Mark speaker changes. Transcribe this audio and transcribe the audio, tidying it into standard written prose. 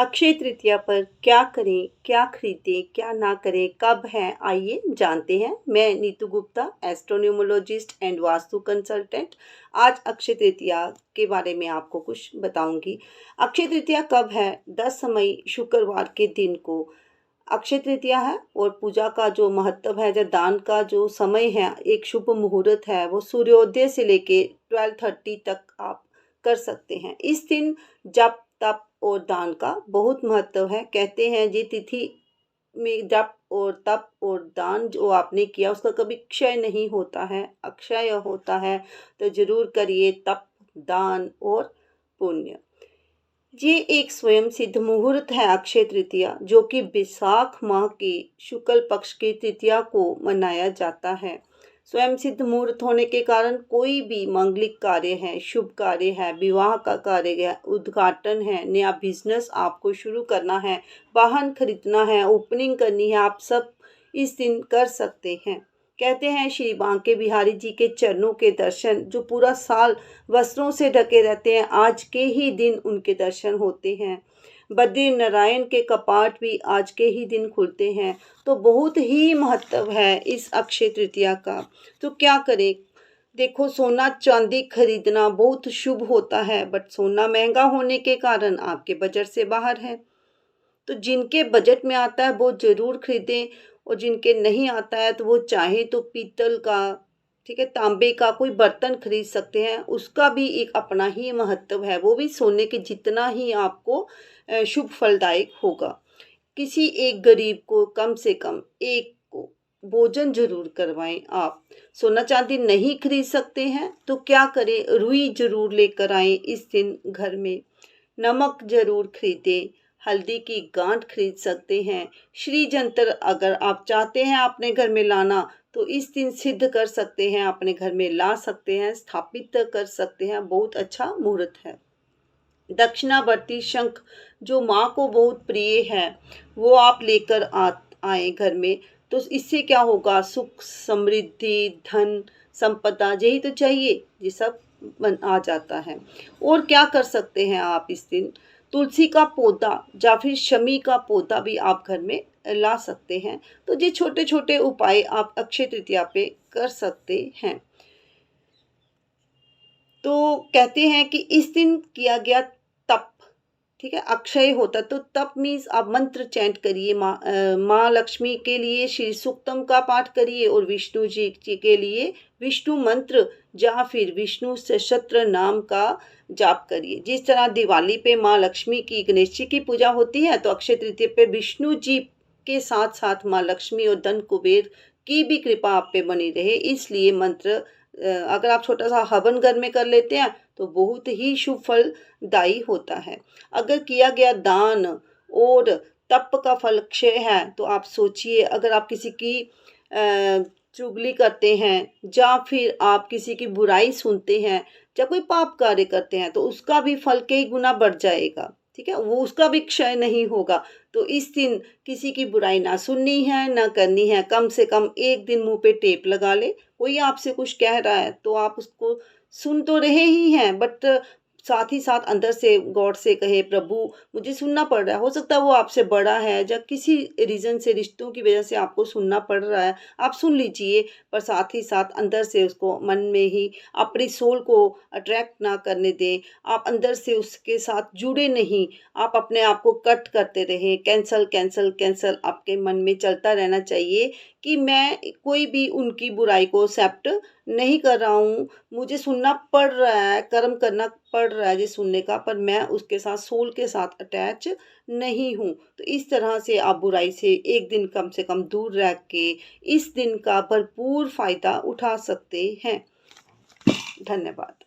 Speaker 1: अक्षय तृतीया पर क्या करें, क्या खरीदें, क्या ना करें, कब है, आइए जानते हैं। मैं नीतू गुप्ता, एस्ट्रोन्यूमोलॉजिस्ट एंड वास्तु कंसल्टेंट। आज अक्षय तृतीया के बारे में आपको कुछ बताऊंगी। अक्षय तृतीया कब है? 10 मई शुक्रवार के दिन को अक्षय तृतीया है। और पूजा का जो महत्व है, जो दान का जो समय है, एक शुभ मुहूर्त है, वो सूर्योदय से लेके 12:30 तक आप कर सकते हैं। इस दिन जप तप और दान का बहुत महत्व है। कहते हैं जी, तिथि में जप और तप और दान जो आपने किया उसका कभी क्षय नहीं होता है, अक्षय होता है। तो जरूर करिए तप, दान और पुण्य। ये एक स्वयं सिद्ध मुहूर्त है अक्षय तृतीया, जो कि बैसाख माह की शुक्ल पक्ष की तृतीया को मनाया जाता है। स्वयं सिद्ध मुहूर्त होने के कारण कोई भी मांगलिक कार्य है, शुभ कार्य है, विवाह का कार्य है, उद्घाटन है, नया बिजनेस आपको शुरू करना है, वाहन खरीदना है, ओपनिंग करनी है, आप सब इस दिन कर सकते हैं। कहते हैं श्री बांके बिहारी जी के चरणों के दर्शन जो पूरा साल वस्त्रों से ढके रहते हैं, आज के ही दिन उनके दर्शन होते हैं। बद्री नारायण के कपाट भी आज के ही दिन खुलते हैं। तो बहुत ही महत्व है इस अक्षय तृतीया का। तो क्या करें? देखो, सोना चांदी खरीदना बहुत शुभ होता है, बट सोना महंगा होने के कारण आपके बजट से बाहर है। तो जिनके बजट में आता है वो जरूर खरीदें, और जिनके नहीं आता है तो वो चाहे तो पीतल का, ठीक है, तांबे का कोई बर्तन खरीद सकते हैं। उसका भी एक अपना ही महत्व है, वो भी सोने के जितना ही आपको शुभ फलदायक होगा। किसी एक गरीब को कम से कम एक को भोजन जरूर करवाएं आप। सोना चांदी नहीं खरीद सकते हैं तो क्या करें? रुई जरूर लेकर आएं इस दिन घर में। नमक जरूर खरीदें, हल्दी की गांठ खरीद सकते हैं। श्री जंतर अगर आप चाहते हैं अपने घर में लाना तो इस दिन सिद्ध कर सकते हैं, अपने घर में ला सकते हैं, स्थापित कर सकते हैं। बहुत अच्छा मुहूर्त है। दक्षिणावर्ती शंख जो माँ को बहुत प्रिय है, वो आप लेकर आए घर में। तो इससे क्या होगा? सुख, समृद्धि, धन, संपदा, यही तो चाहिए, ये सब आ जाता है। और क्या कर सकते हैं आप इस दिन? तुलसी का पौधा या फिर शमी का पौधा भी आप घर में ला सकते हैं। तो ये छोटे छोटे उपाय आप अक्षय तृतीया पे कर सकते हैं। तो कहते हैं कि इस दिन किया गया तप, ठीक है, अक्षय होता। तो तप मीन्स आप मंत्र चैंट करिए, माँ लक्ष्मी के लिए श्री सूक्तम का पाठ करिए, और विष्णु जी के लिए विष्णु मंत्र या फिर विष्णु सहस्त्र नाम का जाप करिए। जिस तरह दिवाली पे माँ लक्ष्मी की, गणेश जी की पूजा होती है, तो अक्षय तृतीया पे विष्णु जी के साथ साथ माँ लक्ष्मी और धन कुबेर की भी कृपा आप पे बनी रहे, इसलिए मंत्र अगर आप छोटा सा हवन घर में कर लेते हैं तो बहुत ही शुभ फलदायी होता है। अगर किया गया दान और तप का फल क्षय है, तो आप सोचिए, अगर आप किसी की चुगली करते हैं या फिर आप किसी की बुराई सुनते हैं या कोई पाप कार्य करते हैं, तो उसका भी फल कई गुना बढ़ जाएगा, ठीक है, वो उसका भी क्षय नहीं होगा। तो इस दिन किसी की बुराई ना सुननी है, ना करनी है। कम से कम एक दिन मुंह पे टेप लगा ले। कोई आपसे कुछ कह रहा है तो आप उसको सुन तो रहे ही हैं, बट साथ ही साथ अंदर से गॉड से कहे, प्रभु मुझे सुनना पड़ रहा है। हो सकता है वो आपसे बड़ा है या किसी रीज़न से, रिश्तों की वजह से आपको सुनना पड़ रहा है, आप सुन लीजिए, पर साथ ही साथ अंदर से उसको मन में ही अपनी सोल को अट्रैक्ट ना करने दें। आप अंदर से उसके साथ जुड़े नहीं, आप अपने आप को कट करते रहें। कैंसल कैंसल कैंसल आपके मन में चलता रहना चाहिए कि मैं कोई भी उनकी बुराई को एक्सेप्ट नहीं कर रहा हूँ, मुझे सुनना पड़ रहा है, कर्म करना पड़ रहा है जी सुनने का, पर मैं उसके साथ, सोल के साथ अटैच नहीं हूँ। तो इस तरह से आप बुराई से एक दिन कम से कम दूर रह के इस दिन का भरपूर फायदा उठा सकते हैं। धन्यवाद।